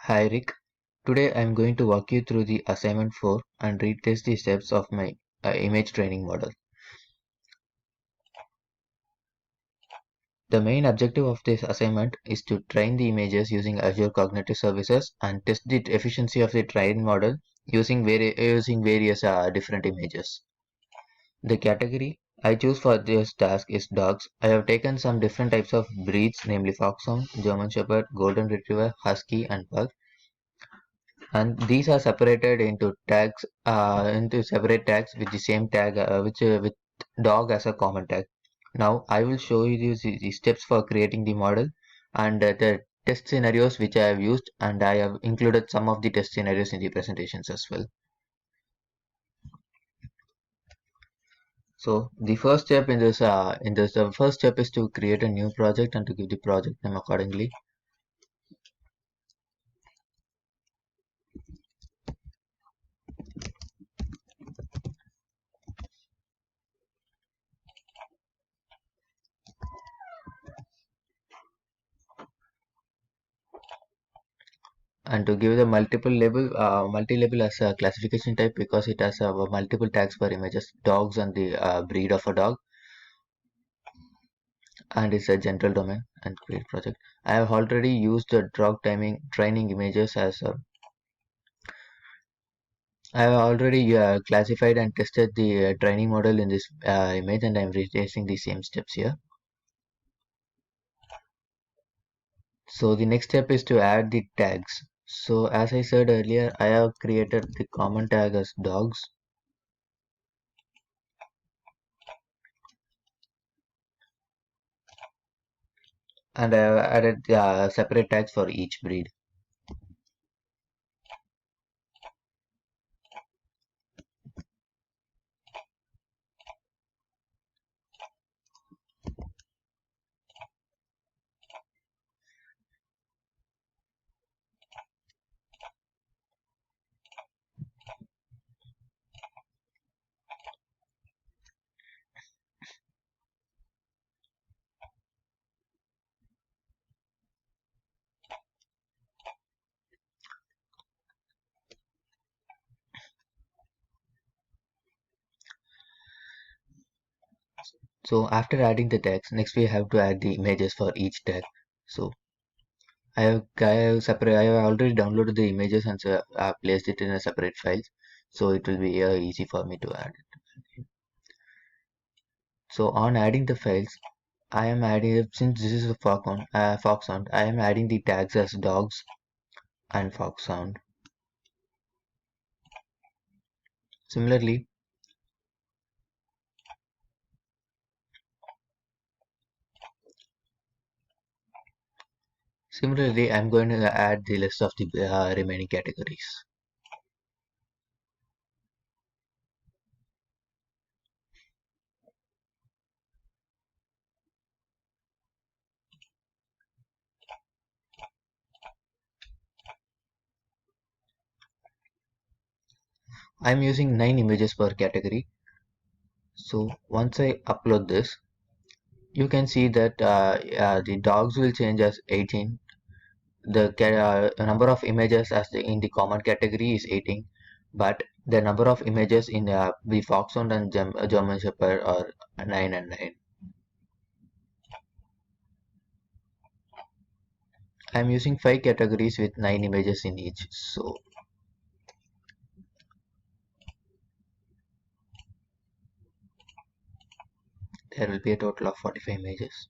Hi Rick, today I am going to walk you through the assignment 4 and retest the steps of my image training model. The main objective of this assignment is to train the images using Azure Cognitive Services and test the efficiency of the trained model using various different images. The category I choose for this task is dogs. I have taken some different types of breeds, namely Foxhound, German Shepherd, Golden Retriever, Husky, and Pug, and these are separated into separate tags with the same tag which with dog as a common tag. Now I will show you the steps for creating the model and the test scenarios which I have used, and I have included some of the test scenarios in the presentations as well. So the first step the first step is to create a new project and to give the project name accordingly. And to give the multi-label as a classification type because it has multiple tags for images, dogs and the breed of a dog, and it's a general domain and create project. I have already used the dog timing training images as I have already classified and tested the training model in this image, and I'm retracing the same steps here. So the next step is to add the tags. So as I said earlier, I have created the common tag as dogs, and I have added separate tags for each breed. So after adding the tags, next we have to add the images for each tag. So I have already downloaded the images and placed it in a separate files, so it will be easy for me to add it. So on adding the files, I am adding, since this is a foxhound, I am adding the tags as dogs and foxhound. Similarly, I'm going to add the list of the remaining categories. I am using 9 images per category. So once I upload this, you can see that the dogs will change as 18. The number of images in the common category is 18, but the number of images in the foxhound and German shepherd are 9 and 9. I'm using 5 categories with 9 images in each, so there will be a total of 45 images.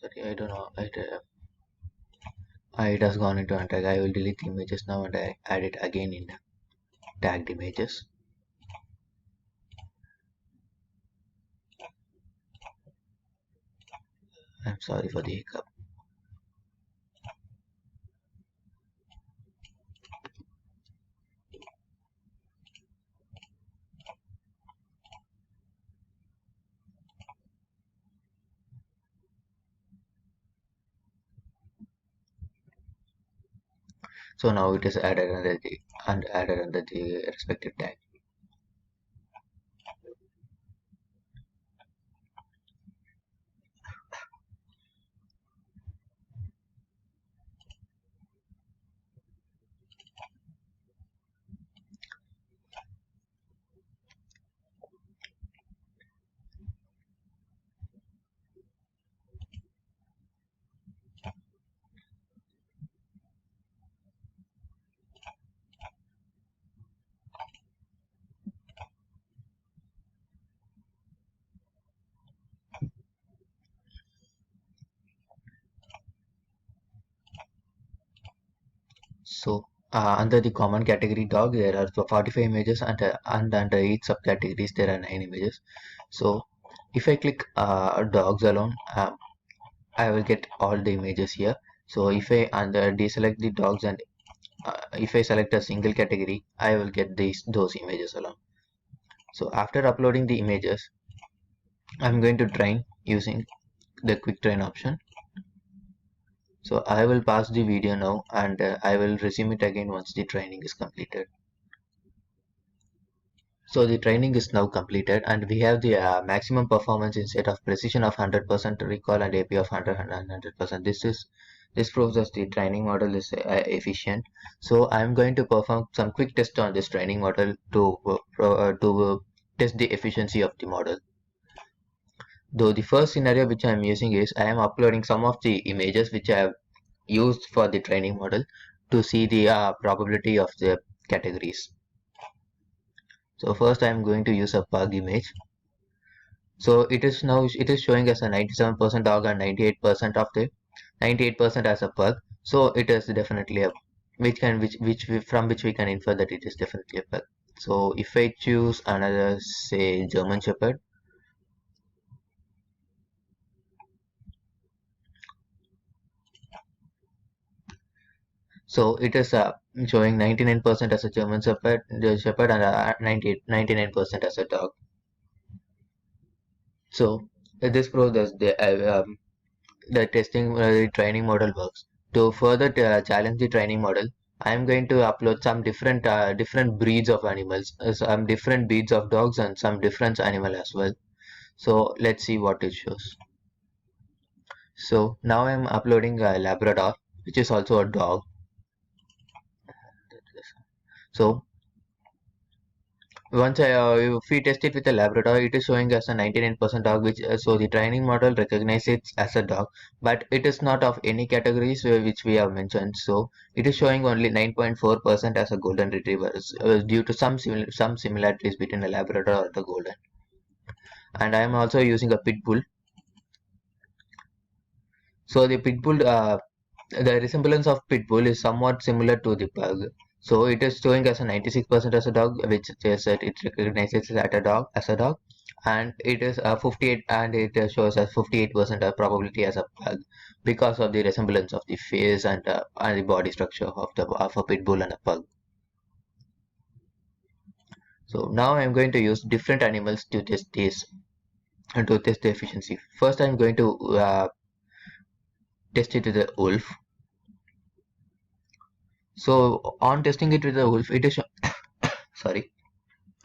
Sorry, I don't know. It has gone into untag. I will delete the images now and I add it again in the tagged images. I'm sorry for the hiccup. So now it is added under the respective tag. So under the common category dog, there are 45 images, and under each subcategories there are 9 images. So if I click dogs alone, I will get all the images here. So if I deselect the dogs, and if I select a single category, I will get those images alone. So after uploading the images, I'm going to train using the quick train option. So I will pause the video now, and I will resume it again once the training is completed. So the training is now completed, and we have the maximum performance instead of precision of 100%, recall and AP of 100%. This proves that the training model is efficient. So I'm going to perform some quick tests on this training model to test the efficiency of the model. Though the first scenario which I'm using is I am uploading some of the images which I have used for the training model to see the probability of the categories. So first I'm going to use a pug image. So it is showing as a 97% dog and 98% as a pug. So it is definitely a from which we can infer that it is definitely a pug. So if I choose another, say, German Shepherd, so it is showing 99% as a German Shepherd, and 99% as a dog. So this proves that the training model works. To further challenge the training model, I am going to upload some different breeds of animals, some different breeds of dogs, and some different animal as well. So let's see what it shows. So now I am uploading a Labrador, which is also a dog. So if we test it with a Labrador, it is showing as a 99% dog, which so the training model recognizes it as a dog, but it is not of any categories which we have mentioned. So it is showing only 9.4% as a golden retriever, due to some similarities between a Labrador and the golden. And I am also using a pit bull. So the pit bull, the resemblance of pit bull is somewhat similar to the pug. So it is showing as a 96% as a dog, which says that it recognizes as a dog, and it is 58, and it shows as 58% probability as a pug because of the resemblance of the face and the body structure of a pit bull and a pug. So now I'm going to use different animals to test this and to test the efficiency. First, I'm going to test it with the wolf. So on testing it with the wolf, it is sorry,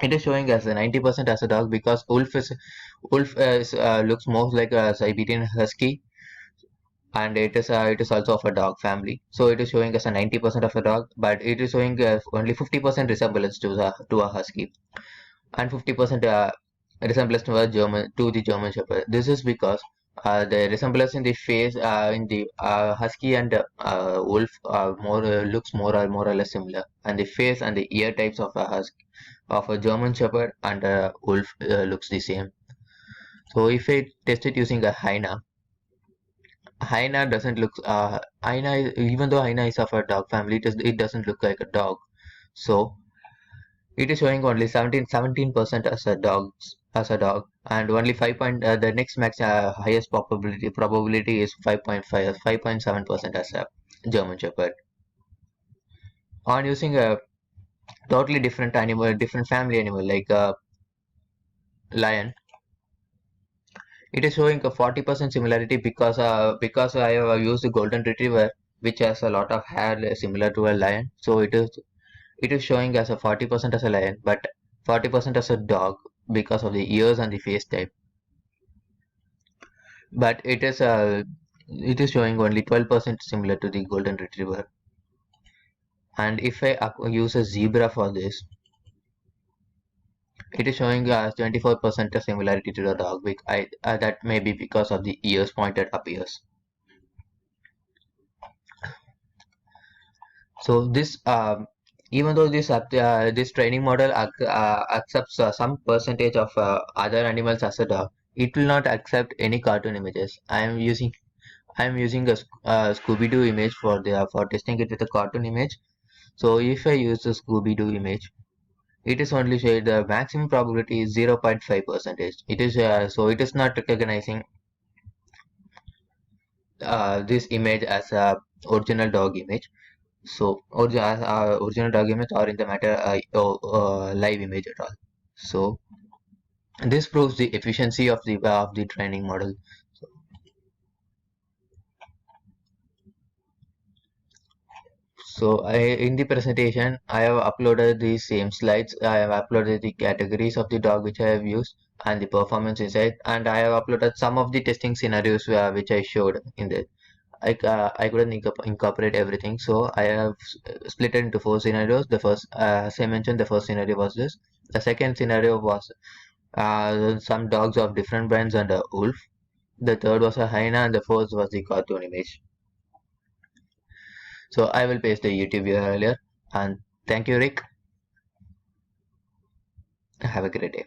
it is showing as a 90% as a dog because wolf looks more like a Siberian husky, and it is also of a dog family. So it is showing as a 90% of a dog, but it is showing only 50% resemblance to a husky, and 50% resemblance to the German Shepherd. This is because the resemblance in the face in the husky and wolf looks more or less similar, and the face and the ear types of a German Shepherd and a wolf looks the same. So if I test it using a hyena doesn't look even though hyena is of a dog family, it doesn't look like a dog. So it is showing only 17% as a dog, and only 5 point the next max highest probability is 5.5 5.7% as a German Shepherd. On using a totally different animal, different family animal like a lion, it is showing a 40% similarity because I have used the golden retriever, which has a lot of hair similar to a lion. So it is showing as a 40% as a lion, but 40% as a dog because of the ears and the face type. But it is showing only 12% similar to the golden retriever. And if I use a zebra for this, it is showing 24% similarity to the dog. That may be because of the ears, pointed up ears. So even though this training model accepts some percentage of other animals as a dog, it will not accept any cartoon images. I am using a Scooby-Doo image for testing it with a cartoon image. So if I use the Scooby-Doo image, it is only showing the maximum probability is 0.5 percentage. It is not recognizing this image as a original dog image. So original dog image or in the matter live image at all. So this proves the efficiency of the training model. So in the presentation, I have uploaded the same slides. I have uploaded the categories of the dog which I have used and the performance inside, and I have uploaded some of the testing scenarios which I showed in the. I couldn't incorporate everything, so I have split it into 4 scenarios. The first, as I mentioned, the first scenario was this. The second scenario was some dogs of different brands and a wolf. The third was a hyena, and the fourth was the cartoon image. So I will paste the YouTube URL here. And thank you, Rick. Have a great day.